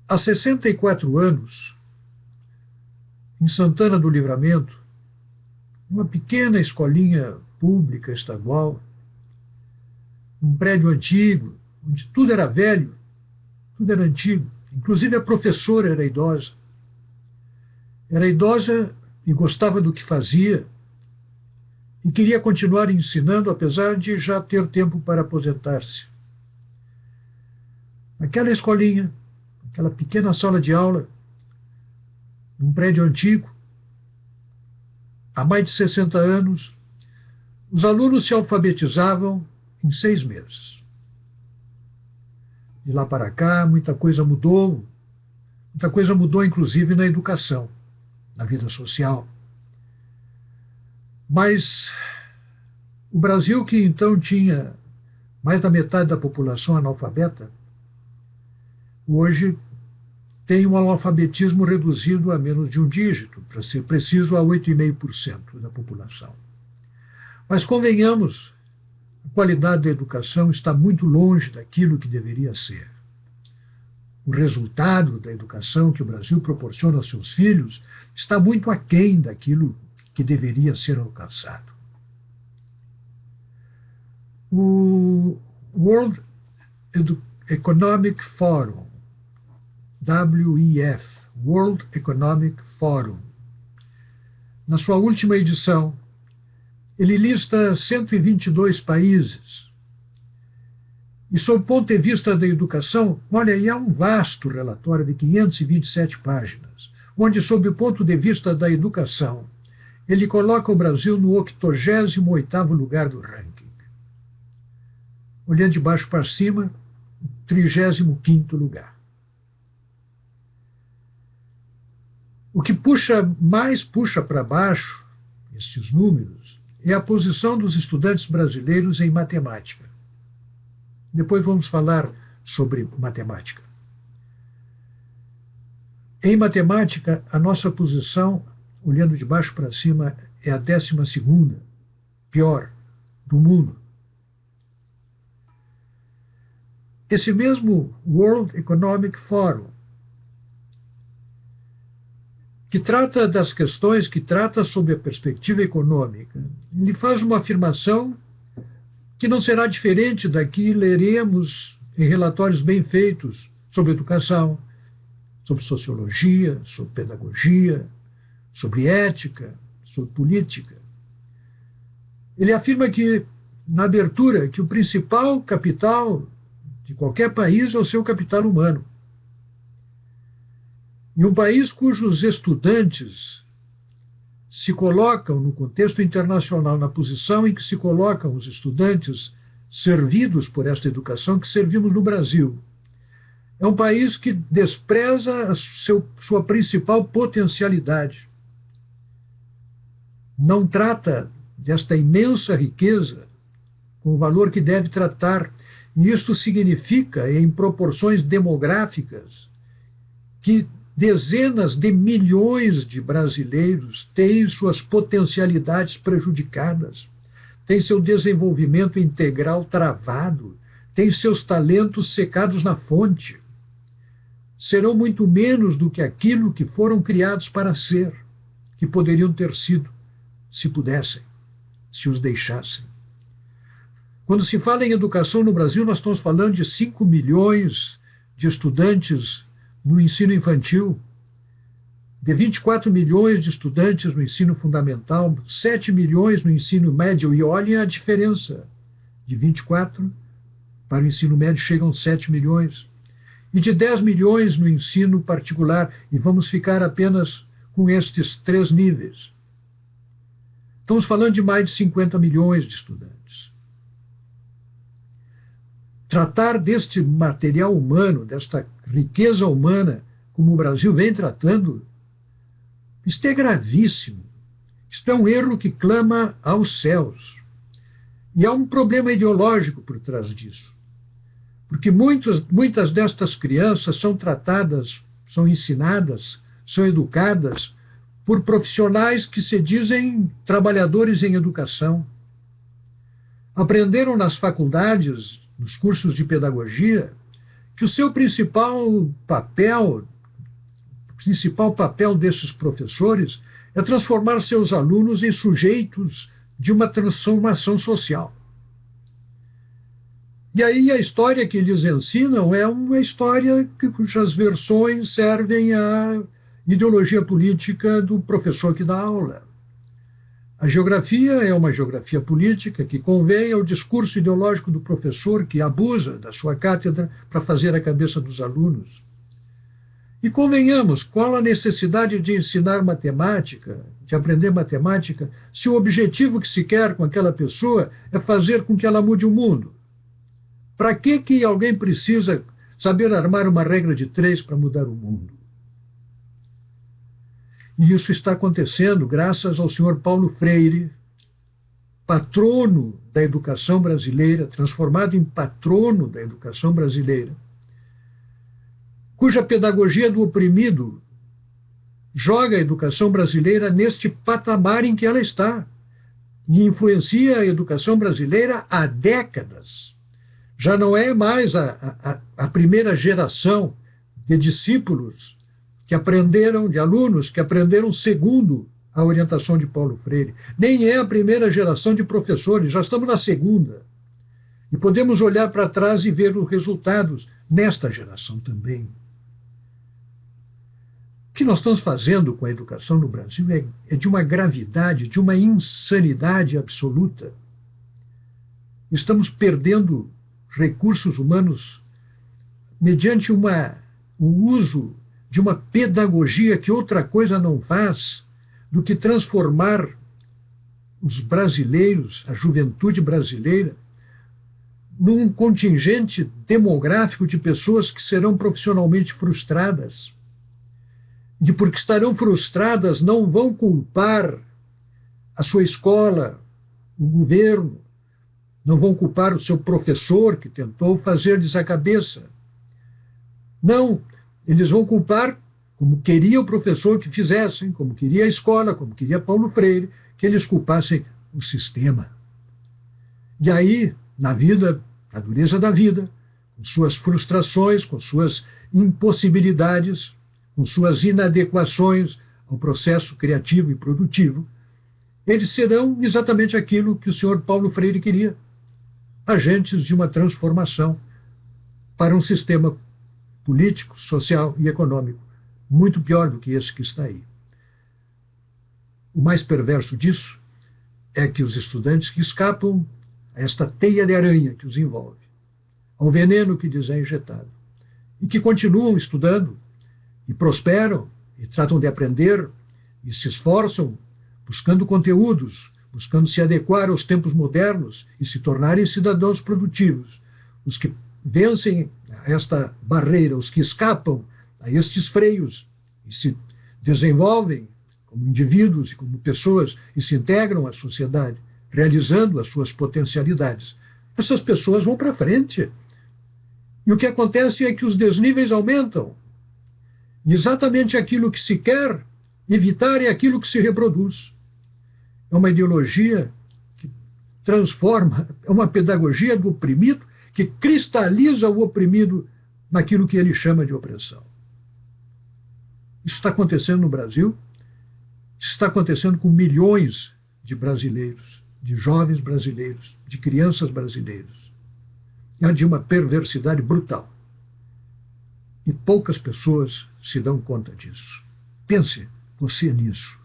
Há 64 anos, em Santana do Livramento, uma pequena escolinha pública estadual, um prédio antigo, onde tudo era velho, tudo era antigo, inclusive a professora era idosa. Era idosa e gostava do que fazia e queria continuar ensinando, apesar de já ter tempo para aposentar-se. Naquela escolinha, aquela pequena sala de aula, num prédio antigo, há mais de 60 anos, os alunos se alfabetizavam em 6 meses. De lá para cá, muita coisa mudou inclusive na educação, na vida social. Mas o Brasil, que então tinha mais da metade da população analfabeta, hoje tem um analfabetismo reduzido a menos de um dígito, para ser preciso, a 8,5% da população. Mas convenhamos, a qualidade da educação está muito longe daquilo que deveria ser. O resultado da educação que o Brasil proporciona aos seus filhos está muito aquém daquilo que deveria ser alcançado. O World Economic Forum, WEF, World Economic Forum, na sua última edição, ele lista 122 países. E, sob o ponto de vista da educação, olha, aí é um vasto relatório de 527 páginas, onde, sob o ponto de vista da educação, ele coloca o Brasil no 88º lugar do ranking. Olhando de baixo para cima, 35º lugar. O que mais puxa para baixo estes números é a posição dos estudantes brasileiros em matemática. Depois vamos falar sobre matemática. Em matemática, a nossa posição, olhando de baixo para cima, é a 12ª, pior, do mundo. Esse mesmo World Economic Forum, que trata das questões, que trata sobre a perspectiva econômica, ele faz uma afirmação que não será diferente da que leremos em relatórios bem feitos sobre educação, sobre sociologia, sobre pedagogia, sobre ética, sobre política. Ele afirma que, na abertura, que o principal capital de qualquer país é o seu capital humano. E um país cujos estudantes se colocam no contexto internacional na posição em que se colocam os estudantes servidos por esta educação que servimos no Brasil, é um país que despreza sua principal potencialidade. Não trata desta imensa riqueza com o valor que deve tratar. E isto significa, em proporções demográficas, que dezenas de milhões de brasileiros têm suas potencialidades prejudicadas, têm seu desenvolvimento integral travado, têm seus talentos secados na fonte. Serão muito menos do que aquilo que foram criados para ser, que poderiam ter sido, se pudessem, se os deixassem. Quando se fala em educação no Brasil, nós estamos falando de 5 milhões de estudantes no ensino infantil, de 24 milhões de estudantes no ensino fundamental, 7 milhões no ensino médio, e olhem a diferença, de 24 para o ensino médio chegam 7 milhões, e de 10 milhões no ensino particular, e vamos ficar apenas com estes 3 níveis. Estamos falando de mais de 50 milhões de estudantes. Tratar deste material humano, desta riqueza humana, como o Brasil vem tratando, isto é gravíssimo. Isto é um erro que clama aos céus. E há um problema ideológico por trás disso. Porque muitas destas crianças são tratadas, são ensinadas, são educadas por profissionais que se dizem trabalhadores em educação. Aprenderam nas faculdades, nos cursos de pedagogia, que o seu principal papel desses professores é transformar seus alunos em sujeitos de uma transformação social. E aí a história que eles ensinam é uma história cujas versões servem à ideologia política do professor que dá aula. A geografia é uma geografia política que convém ao discurso ideológico do professor que abusa da sua cátedra para fazer a cabeça dos alunos. E convenhamos, qual a necessidade de ensinar matemática, de aprender matemática, se o objetivo que se quer com aquela pessoa é fazer com que ela mude o mundo? Para que alguém precisa saber armar uma regra de 3 para mudar o mundo? E isso está acontecendo graças ao senhor Paulo Freire, patrono da educação brasileira, transformado em patrono da educação brasileira, cuja pedagogia do oprimido joga a educação brasileira neste patamar em que ela está e influencia a educação brasileira há décadas. Já não é mais a primeira geração de discípulos que aprenderam, de alunos que aprenderam segundo a orientação de Paulo Freire. Nem é a primeira geração de professores, já estamos na segunda. E podemos olhar para trás e ver os resultados nesta geração também. O que nós estamos fazendo com a educação no Brasil é de uma gravidade, de uma insanidade absoluta. Estamos perdendo recursos humanos mediante o uso de uma pedagogia que outra coisa não faz do que transformar os brasileiros, a juventude brasileira, num contingente demográfico de pessoas que serão profissionalmente frustradas. E porque estarão frustradas, não vão culpar a sua escola, o governo, não vão culpar o seu professor que tentou fazer-lhes a cabeça. Não, eles vão culpar, como queria o professor que fizessem, como queria a escola, como queria Paulo Freire, que eles culpassem o sistema. E aí, na vida, na dureza da vida, com suas frustrações, com suas impossibilidades, com suas inadequações ao processo criativo e produtivo, eles serão exatamente aquilo que o senhor Paulo Freire queria: agentes de uma transformação para um sistema político, social e econômico muito pior do que esse que está aí. O mais perverso disso é que os estudantes que escapam a esta teia de aranha que os envolve, ao veneno que lhes é injetado, e que continuam estudando, e prosperam, e tratam de aprender, e se esforçam, buscando conteúdos, buscando se adequar aos tempos modernos e se tornarem cidadãos produtivos. Os que vencem esta barreira, os que escapam a estes freios e se desenvolvem como indivíduos e como pessoas e se integram à sociedade, realizando as suas potencialidades, essas pessoas vão para frente. E o que acontece é que os desníveis aumentam. E exatamente aquilo que se quer evitar é aquilo que se reproduz. É uma ideologia que transforma, é uma pedagogia do oprimido que cristaliza o oprimido naquilo que ele chama de opressão. Isso está acontecendo no Brasil, isso está acontecendo com milhões de brasileiros, de jovens brasileiros, de crianças brasileiras. É de uma perversidade brutal. E poucas pessoas se dão conta disso. Pense você nisso.